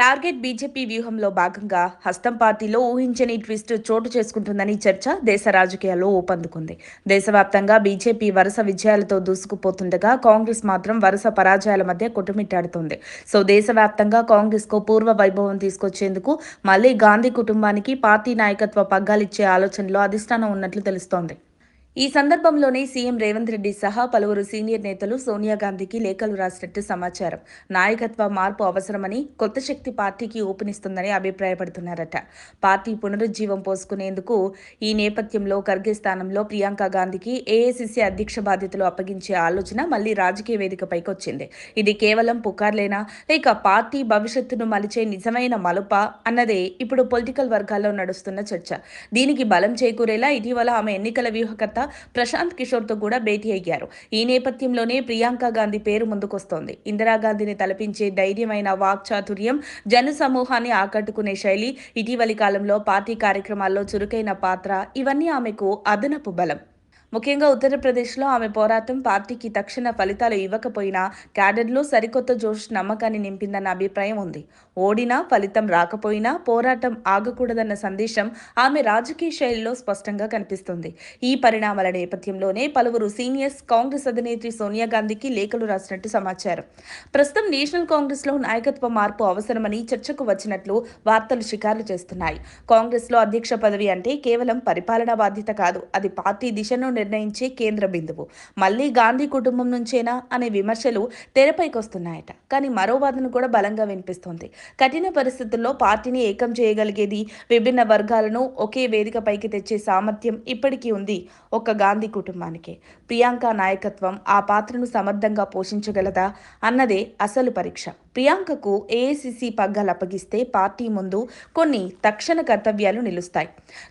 Target BJP వ్యూహంలో భాగంగా హస్తం పార్టీలో ఊహించని ట్విస్ట్ చోటు చేసుకుంటుందని చర్చ దేశ రాజకీయాల్లో ఊపందుకుంది. దేశవ్యాప్తంగా బీజేపీ వరుస విజయాలతో దూసుకుపోతుండగా కాంగ్రెస్ మాత్రం వరుస పరాజయాల మధ్య కొట్టుమిట్టాడుతోంది. సో దేశవ్యాప్తంగా కాంగ్రెస్ కు పూర్వ వైభవం తీసుకొచ్చేందుకు మళ్లీ గాంధీ కుటుంబానికి పార్టీ నాయకత్వ పగ్గాలిచ్చే ఆలోచనలో అధిష్టానం ఉన్నట్లు తెలుస్తోంది. ఈ సందర్భంలోనే సీఎం రేవంత్ రెడ్డి సహా పలువురు సీనియర్ నేతలు సోనియా గాంధీకి లేఖలు రాసినట్టు సమాచారం. నాయకత్వ మార్పు అవసరమని, కొత్త శక్తి పార్టీకి ఊపునిస్తుందని అభిప్రాయపడుతున్నారట. పార్టీ పునరుజ్జీవం పోసుకునేందుకు ఈ నేపథ్యంలో ఖర్గే స్థానంలో ప్రియాంక గాంధీకి ఏఐసీసీ అధ్యక్ష బాధ్యతలు అప్పగించే ఆలోచన మళ్లీ రాజకీయ వేదికపైకి వచ్చింది. ఇది కేవలం పుకార్లేనా, లేక పార్టీ భవిష్యత్తును మలిచే నిజమైన మలుపా అన్నదే ఇప్పుడు పొలిటికల్ వర్గాల్లో నడుస్తున్న చర్చ. దీనికి బలం చేకూరేలా ఇటీవల ఆమె ఎన్నికల వ్యూహకర్త ప్రశాంత్ కిషోర్ తో కూడా భేటీ అయ్యారు. ఈ నేపథ్యంలోనే ప్రియాంక గాంధీ పేరు ముందుకొస్తోంది. ఇందిరాగాంధీని తలపించే ధైర్యమైన వాక్చాతుర్యం, జన సమూహాన్ని ఆకట్టుకునే శైలి, ఇటీవలి కాలంలో పార్టీ కార్యక్రమాల్లో చురుకైన పాత్ర ఇవన్నీ ఆమెకు అదనపు బలం. ముఖ్యంగా ఉత్తరప్రదేశ్లో ఆమె పోరాటం పార్టీకి తక్షణ ఫలితాలు ఇవ్వకపోయినా క్యాడర్లో సరికొత్త జోష్, నమ్మకాన్ని నింపిందన్న అభిప్రాయం ఉంది. ఓడినా, ఫలితం రాకపోయినా పోరాటం ఆగకూడదన్న సందేశం ఆమె రాజకీయ శైలిలో స్పష్టంగా కనిపిస్తుంది. ఈ పరిణామాల నేపథ్యంలోనే పలువురు సీనియర్స్ కాంగ్రెస్ అధినేత్రి సోనియా గాంధీకి లేఖలు రాసినట్టు సమాచారం. ప్రస్తుతం నేషనల్ కాంగ్రెస్లో నాయకత్వ మార్పు అవసరమని చర్చకు వచ్చినట్లు వార్తలు షికారు చేస్తున్నాయి. కాంగ్రెస్లో అధ్యక్ష పదవి అంటే కేవలం పరిపాలనా బాధ్యత కాదు, అది పార్టీ దిశను నిర్ణయించే కేంద్ర బిందువు. మళ్లీ గాంధీ కుటుంబం నుంచేనా అనే విమర్శలు తెరపైకొస్తున్నాయట. కానీ మరో వాదన కూడా బలంగా వినిపిస్తోంది. కఠిన పరిస్థితుల్లో పార్టీని ఏకం చేయగలిగేది, విభిన్న వర్గాలను ఒకే వేదికపైకి తెచ్చే సామర్థ్యం ఇప్పటికీ ఉంది ఒక్క గాంధీ కుటుంబానికే. ప్రియాంక నాయకత్వం ఆ పాత్రను సమర్థంగా పోషించగలదా అన్నదే అసలు పరీక్ష. ప్రియాంకకు ఏఐసీసీ పగ్గాలు అప్పగిస్తే పార్టీ ముందు కొన్ని తక్షణ కర్తవ్యాలు నిలుస్తాయి.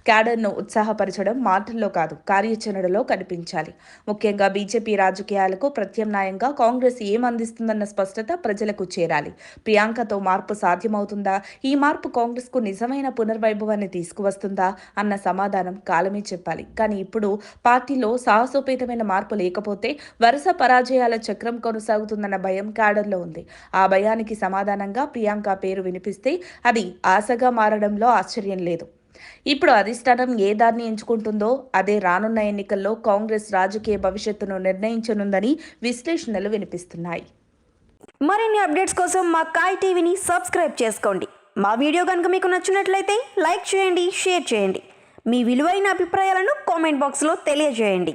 క్యాడర్ను ఉత్సాహపరచడం మాటల్లో కాదు, కార్యాచరణలో కనిపించాలి. ముఖ్యంగా బీజేపీ రాజకీయాలకు ప్రత్యామ్నాయంగా కాంగ్రెస్ ఏమందిస్తుందన్న స్పష్టత ప్రజలకు చేరాలి. ప్రియాంకతో మార్పు సాధ్యమవుతుందా, ఈ మార్పు కాంగ్రెస్కు నిజమైన పునర్వైభవాన్ని తీసుకువస్తుందా అన్న సమాధానం కాలమే చెప్పాలి. కానీ ఇప్పుడు పార్టీలో సాహసోపేతమైన మార్పు లేకపోతే వరుస పరాజయాల చక్రం కొనసాగుతుందన్న భయం క్యాడర్లో ఉంది. ఆ భయానికి సమాధానంగా ప్రియాంక పేరు వినిపిస్తే అది ఆశగా మారడంలో ఆశ్చర్యం లేదు. ఇప్పుడు అధిష్టానం ఏ దారిని ఎంచుకుంటుందో అదే రానున్న ఎన్నికల్లో కాంగ్రెస్ రాజకీయ భవిష్యత్తును నిర్ణయించనుందని విశ్లేషణలు వినిపిస్తున్నాయి. మరిన్ని అప్డేట్స్ కోసం మా కాయ్ టీవీని సబ్స్క్రైబ్ చేసుకోండి. మా వీడియో కనుక మీకు నచ్చినట్లయితే లైక్ చేయండి, షేర్ చేయండి. మీ విలువైన అభిప్రాయాలను కామెంట్ బాక్స్లో తెలియజేయండి.